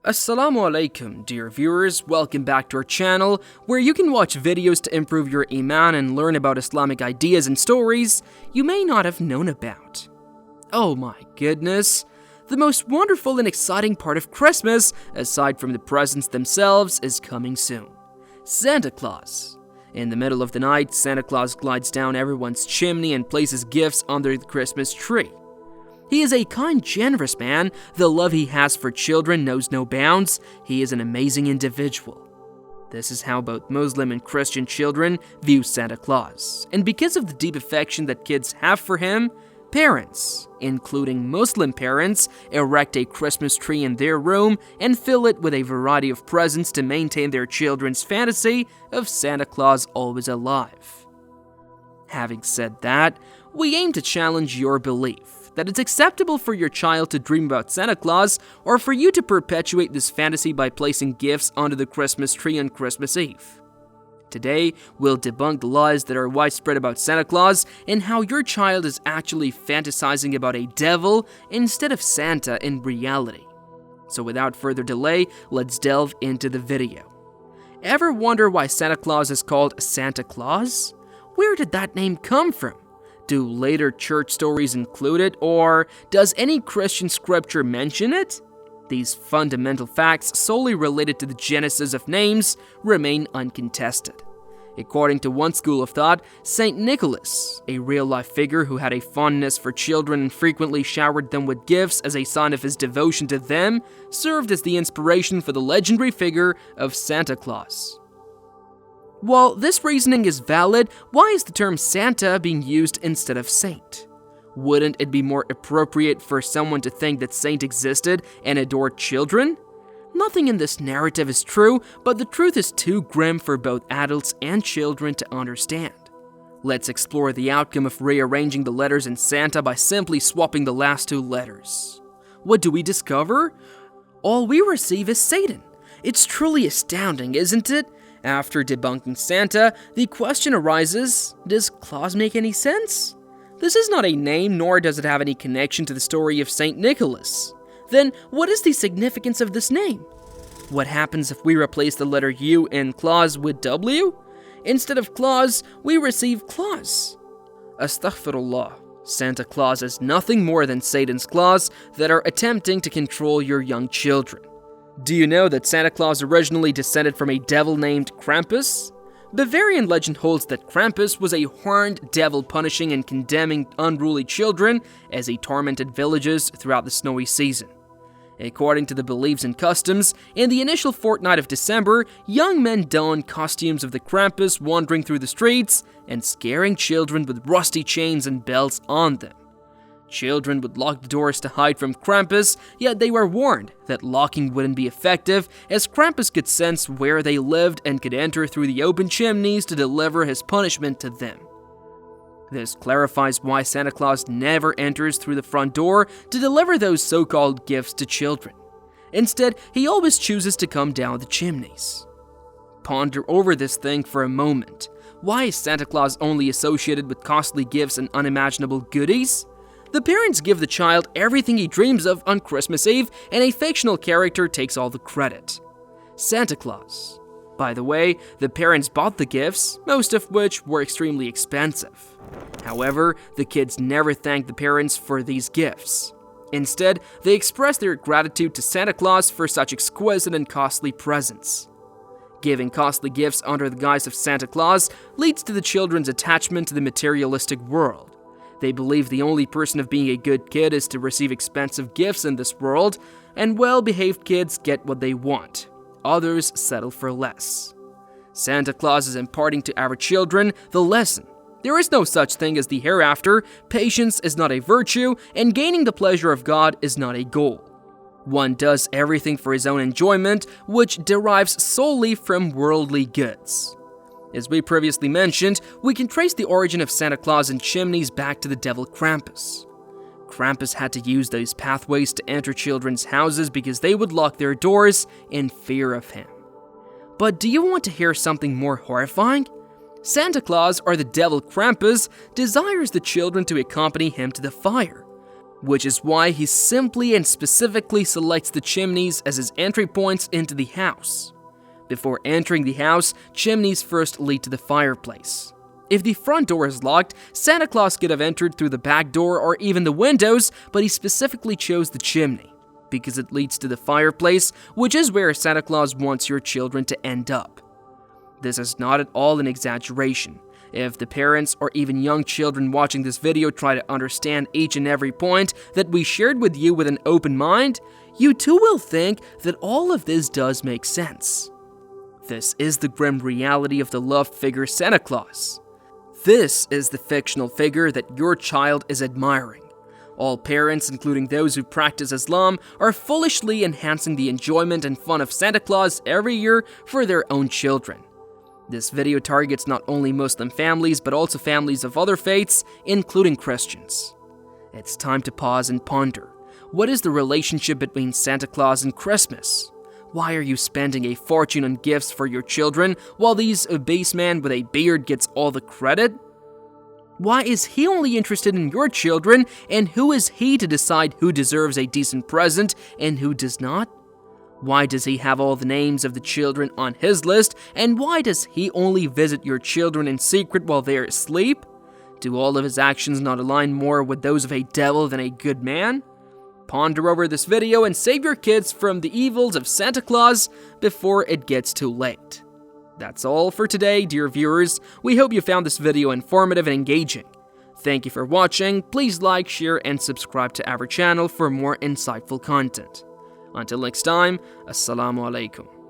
Assalamu alaikum, dear viewers. Welcome back to our channel, where you can watch videos to improve your iman and learn about Islamic ideas and stories you may not have known about. Oh my goodness. The most wonderful and exciting part of Christmas, aside from the presents themselves, is coming soon. Santa Claus. In the middle of the night, Santa Claus glides down everyone's chimney and places gifts under the Christmas tree. He is a kind, generous man. The love he has for children knows no bounds. He is an amazing individual. This is how both Muslim and Christian children view Santa Claus. And because of the deep affection that kids have for him, parents, including Muslim parents, erect a Christmas tree in their room and fill it with a variety of presents to maintain their children's fantasy of Santa Claus always alive. Having said that, we aim to challenge your belief that it's acceptable for your child to dream about Santa Claus, or for you to perpetuate this fantasy by placing gifts under the Christmas tree on Christmas Eve. Today, we'll debunk the lies that are widespread about Santa Claus and how your child is actually fantasizing about a devil instead of Santa in reality. So without further delay, let's delve into the video. Ever wonder why Santa Claus is called Santa Claus? Where did that name come from? Do later church stories include it, or does any Christian scripture mention it? These fundamental facts, solely related to the genesis of names, remain uncontested. According to one school of thought, Saint Nicholas, a real-life figure who had a fondness for children and frequently showered them with gifts as a sign of his devotion to them, served as the inspiration for the legendary figure of Santa Claus. While this reasoning is valid, why is the term Santa being used instead of saint? Wouldn't it be more appropriate for someone to think that saint existed and adored children? Nothing in this narrative is true, but the truth is too grim for both adults and children to understand. Let's explore the outcome of rearranging the letters in Santa by simply swapping the last two letters. What do we discover? All we receive is Satan. It's truly astounding, isn't it? After debunking Santa, the question arises, does Claus make any sense? This is not a name, nor does it have any connection to the story of St. Nicholas. Then, what is the significance of this name? What happens if we replace the letter U in Claus with W? Instead of Claus, we receive Claus. Astaghfirullah. Santa Claus is nothing more than Satan's claws that are attempting to control your young children. Do you know that Santa Claus originally descended from a devil named Krampus? Bavarian legend holds that Krampus was a horned devil punishing and condemning unruly children as he tormented villages throughout the snowy season. According to the beliefs and customs, in the initial fortnight of December, young men donned costumes of the Krampus, wandering through the streets and scaring children with rusty chains and belts on them. Children would lock the doors to hide from Krampus, yet they were warned that locking wouldn't be effective, as Krampus could sense where they lived and could enter through the open chimneys to deliver his punishment to them. This clarifies why Santa Claus never enters through the front door to deliver those so-called gifts to children. Instead, he always chooses to come down the chimneys. Ponder over this thing for a moment. Why is Santa Claus only associated with costly gifts and unimaginable goodies? The parents give the child everything he dreams of on Christmas Eve, and a fictional character takes all the credit. Santa Claus. By the way, the parents bought the gifts, most of which were extremely expensive. However, the kids never thank the parents for these gifts. Instead, they express their gratitude to Santa Claus for such exquisite and costly presents. Giving costly gifts under the guise of Santa Claus leads to the children's attachment to the materialistic world. They believe the only person of being a good kid is to receive expensive gifts in this world, and well-behaved kids get what they want. Others settle for less. Santa Claus is imparting to our children the lesson. There is no such thing as the hereafter, patience is not a virtue, and gaining the pleasure of God is not a goal. One does everything for his own enjoyment, which derives solely from worldly goods. As we previously mentioned, we can trace the origin of Santa Claus and chimneys back to the devil Krampus. Krampus had to use those pathways to enter children's houses because they would lock their doors in fear of him. But do you want to hear something more horrifying? Santa Claus, or the devil Krampus, desires the children to accompany him to the fire. which is why he simply and specifically selects the chimneys as his entry points into the house. Before entering the house, chimneys first lead to the fireplace. If the front door is locked, Santa Claus could have entered through the back door or even the windows, but he specifically chose the chimney because it leads to the fireplace, which is where Santa Claus wants your children to end up. This is not at all an exaggeration. If the parents or even young children watching this video try to understand each and every point that we shared with you with an open mind, you too will think that all of this does make sense. This is the grim reality of the loved figure Santa Claus. This is the fictional figure that your child is admiring. All parents, including those who practice Islam, are foolishly enhancing the enjoyment and fun of Santa Claus every year for their own children. This video targets not only Muslim families, but also families of other faiths, including Christians. It's time to pause and ponder. What is the relationship between Santa Claus and Christmas? Why are you spending a fortune on gifts for your children while this obese man with a beard gets all the credit? Why is he only interested in your children, and who is he to decide who deserves a decent present and who does not? Why does he have all the names of the children on his list, and why does he only visit your children in secret while they are asleep? Do all of his actions not align more with those of a devil than a good man? Ponder over this video and save your kids from the evils of Santa Claus before it gets too late. That's all for today, dear viewers. We hope you found this video informative and engaging. Thank you for watching. Please like, share, and subscribe to our channel for more insightful content. Until next time, Assalamu alaikum.